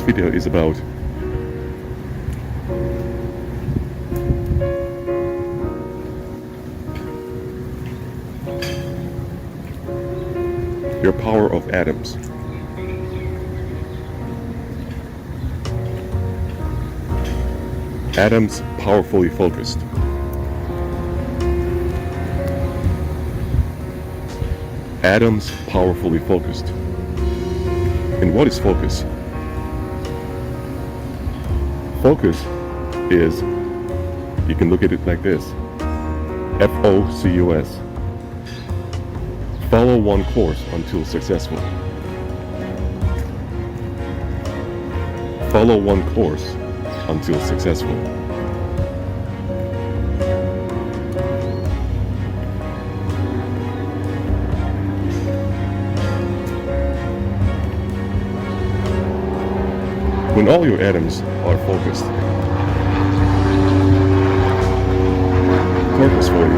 this video is about your power of atoms. Atoms powerfully focused. Atoms powerfully focused. And what is focus? Focus is, you can look at it like this, Focus. Follow one course until successful. Follow one course until successful. When all your atoms are focused, purposefully,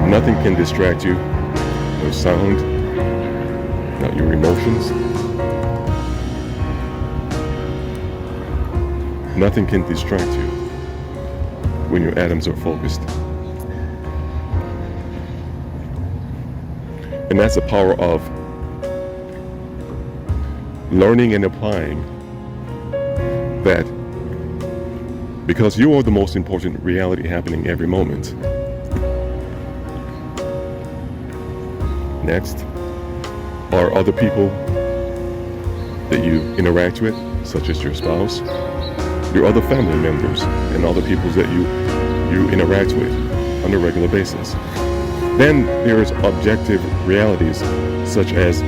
nothing can distract you. No sound, not your emotions. Nothing can distract you when your atoms are focused. And that's the power of learning and applying that, because you are the most important reality happening every moment. Next are other people that you interact with, such as your spouse, your other family members, and other people that you interact with on a regular basis. Then there's objective realities such as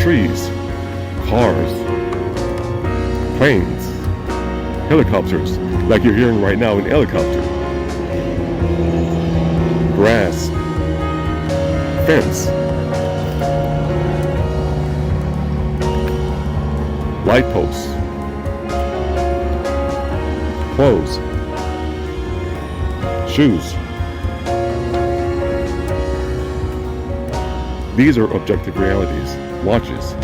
trees, cars, planes, helicopters, like you're hearing right now, an helicopter, grass, fence, light posts, clothes, shoes. These are objective realities. Watches,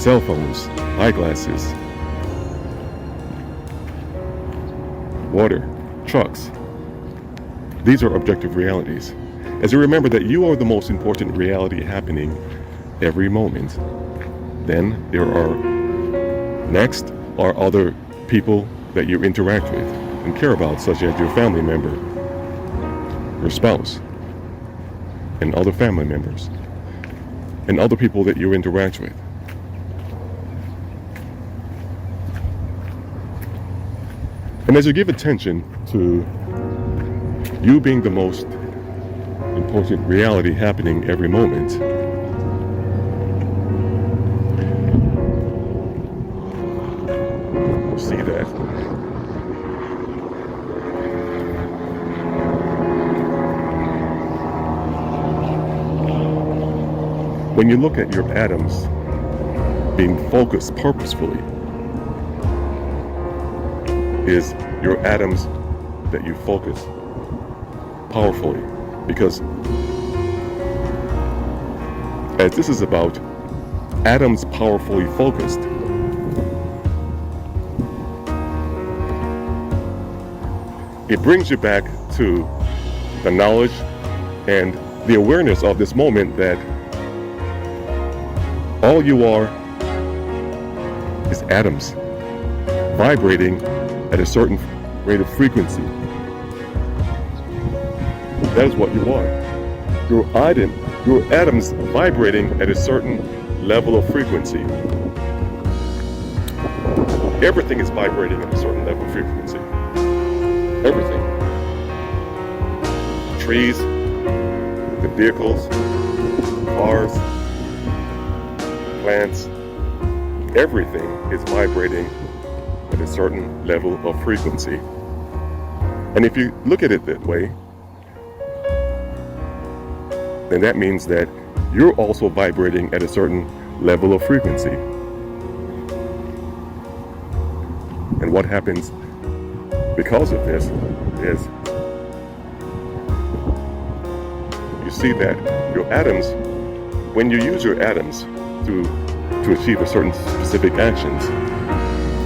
cell phones, eyeglasses, water, trucks. These are objective realities. As you remember that you are the most important reality happening every moment, then there are, next are other people that you interact with and care about, such as your family member, your spouse, and other family members, and other people that you interact with. And as you give attention to you being the most important reality happening every moment, you'll see that when you look at your atoms being focused purposefully, is your atoms that you focus powerfully. Because as this is about atoms powerfully focused, it brings you back to the knowledge and the awareness of this moment that all you are is atoms vibrating at a certain rate of frequency. That is what you are. Your atoms vibrating at a certain level of frequency. Everything is vibrating at a certain level of frequency. Everything. Trees, the vehicles, cars, plants, everything is vibrating at a certain level of frequency. And if you look at it that way, then that means that you're also vibrating at a certain level of frequency. And what happens because of this is you see that your atoms, when you use your atoms to to achieve a certain specific actions,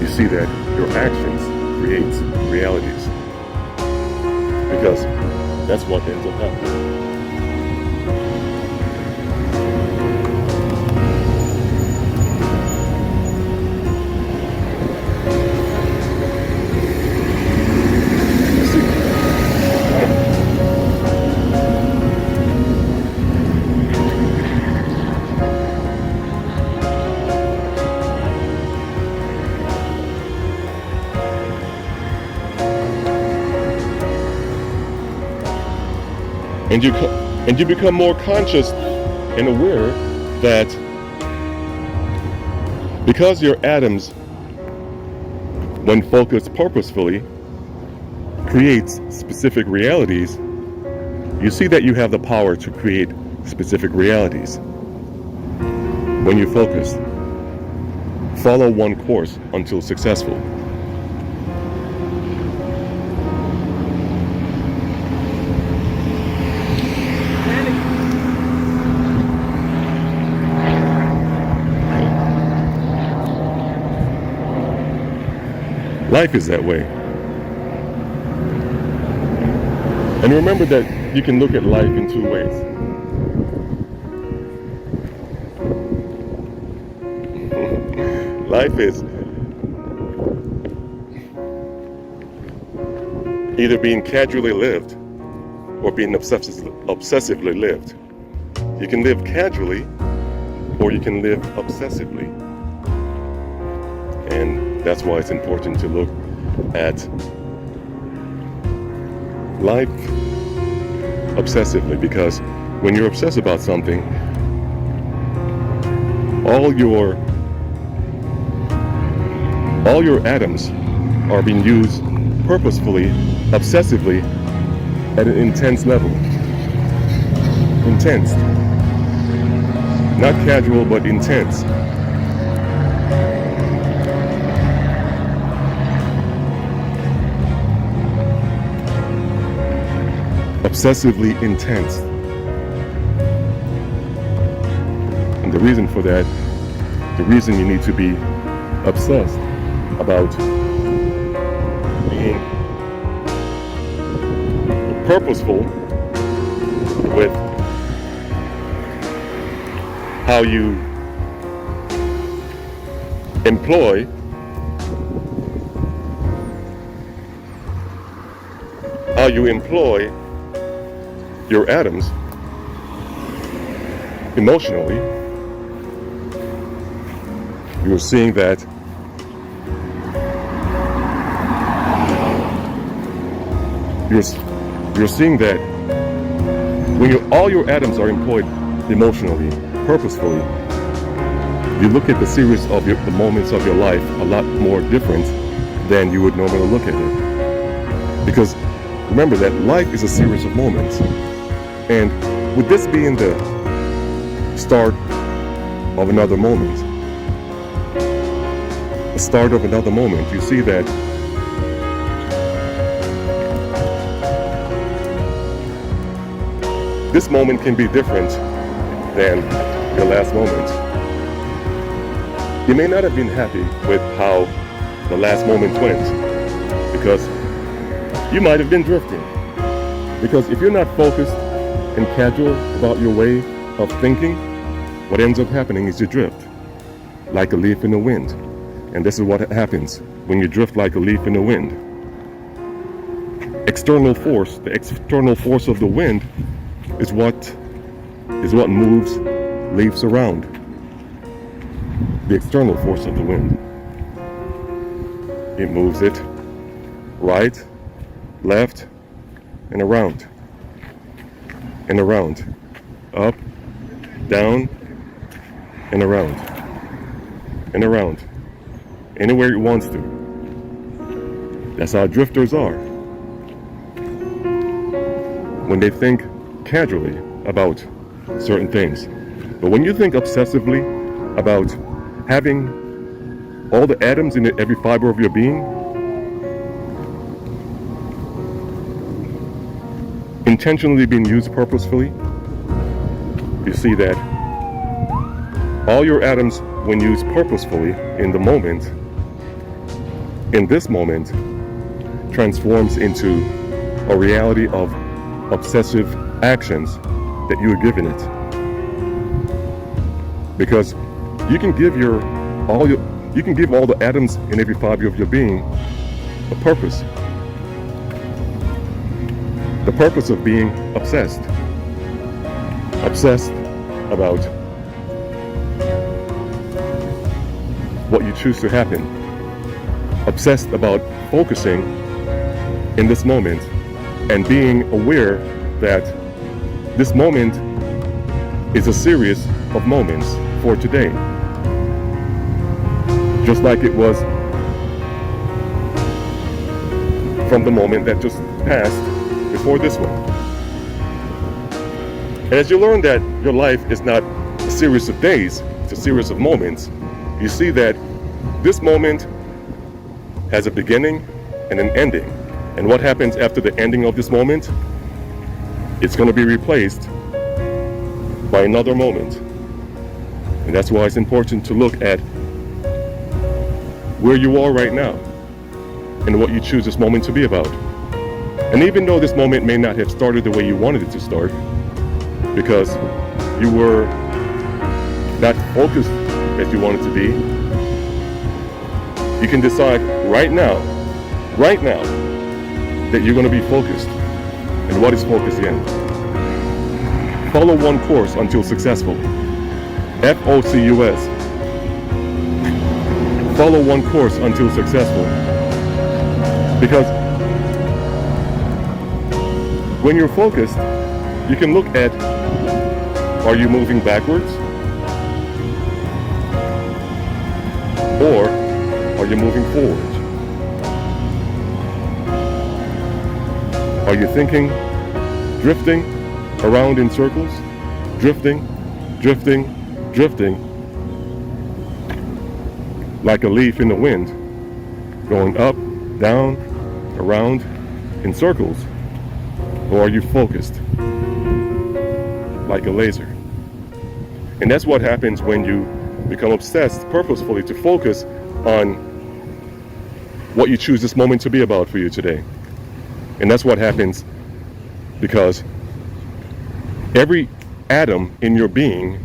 you see that your actions creates realities. Because that's what ends up happening. And you become more conscious and aware that because your atoms, when focused purposefully, creates specific realities, you see that you have the power to create specific realities. When you focus, follow one course until successful. Life is that way. And remember that you can look at life in two ways. Life is either being casually lived or being obsessively lived. You can live casually or you can live obsessively. And that's why it's important to look at life obsessively, because when you're obsessed about something, all your atoms are being used purposefully, obsessively, at an intense level. Intense. Not casual, but intense. Obsessively intense. And the reason for that, the reason you need to be obsessed about being purposeful with how you employ your atoms emotionally. You're seeing that you're seeing that when all your atoms are employed emotionally, purposefully, you look at the series of the moments of your life a lot more different than you would normally look at it. Because remember that life is a series of moments. And with this being the start of another moment, the start of another moment, you see that this moment can be different than your last moment. You may not have been happy with how the last moment went, because you might have been drifting. Because if you're not focused and casual about your way of thinking, what ends up happening is you drift like a leaf in the wind. And this is what happens when you drift like a leaf in the wind. External force, the external force of the wind is what moves leaves around. The external force of the wind. It moves it right, left, and around. And around. Up, down, and around. And around. Anywhere it wants to. That's how drifters are. When they think casually about certain things. But when you think obsessively about having all the atoms in every fiber of your being intentionally being used purposefully, you see that All your atoms, when used purposefully in the moment, in this moment, transforms into a reality of obsessive actions that you are giving it. Because you can give all the atoms in every fiber of your being a purpose. The purpose of being obsessed. Obsessed about what you choose to happen. Obsessed about focusing in this moment and being aware that this moment is a series of moments for today. Just like it was from the moment that just passed before this one. And as you learn that your life is not a series of days, it's a series of moments, you see that this moment has a beginning and an ending. And what happens after the ending of this moment? It's going to be replaced by another moment. And that's why it's important to look at where you are right now and what you choose this moment to be about. And even though this moment may not have started the way you wanted it to start, because you were not focused as you wanted to be, you can decide right now, that you're going to be focused. And what is focus again? Follow one course until successful. Focus. Follow one course until successful. Because when you're focused, you can look at, are you moving backwards? Or are you moving forward? Are you thinking, drifting around in circles? Drifting, like a leaf in the wind, going up, down, around in circles? Or are you focused like a laser? And that's what happens when you become obsessed purposefully to focus on what you choose this moment to be about for you today. And that's what happens because every atom in your being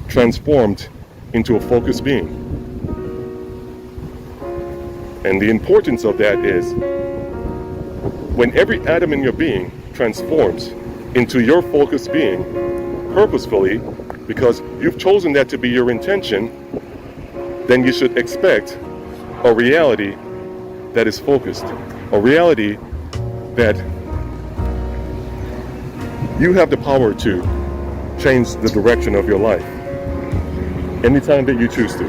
transformed into a focused being. And the importance of that is when every atom in your being transforms into your focused being purposefully, because you've chosen that to be your intention, then you should expect a reality that is focused, a reality that you have the power to change the direction of your life anytime that you choose to.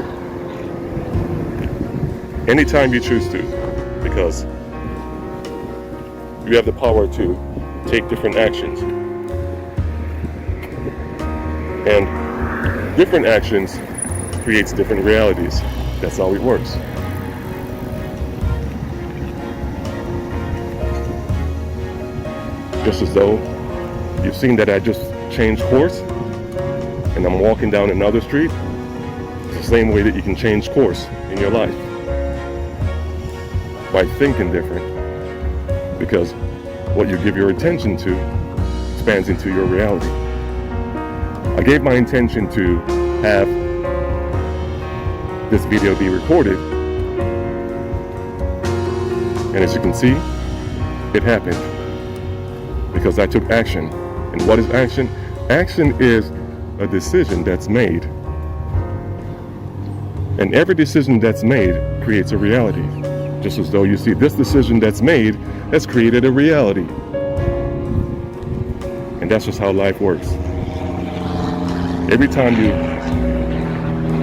Anytime you choose to, because you have the power to take different actions. And different actions creates different realities. That's how it works. Just as though you've seen that I just changed course and I'm walking down another street, it's the same way that you can change course in your life. By thinking different. Because what you give your attention to expands into your reality. I gave my intention to have this video be recorded, and as you can see, it happened because I took action. And what is action? Action is a decision that's made, and every decision that's made creates a reality. Just as though you see this decision that's made has created a reality. And that's just how life works. Every time you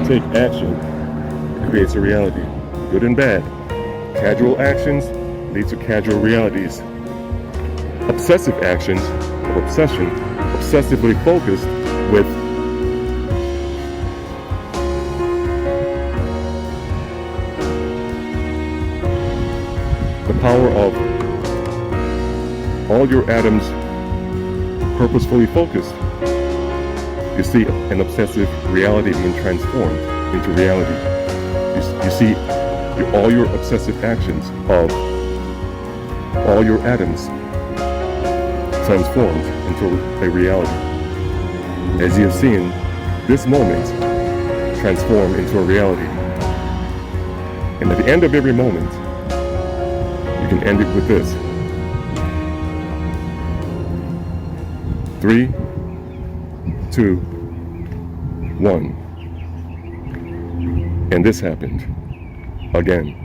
take action, it creates a reality, good and bad. Casual actions lead to casual realities. Obsessive actions, or obsession, obsessively focused with the power of all your atoms purposefully focused You see an obsessive reality being transformed into reality. You see all your obsessive actions of all your atoms transformed into a reality. As you have seen this moment transform into a reality. And at the end of every moment, you can end it with this. 3, 2, 1. And this happened again.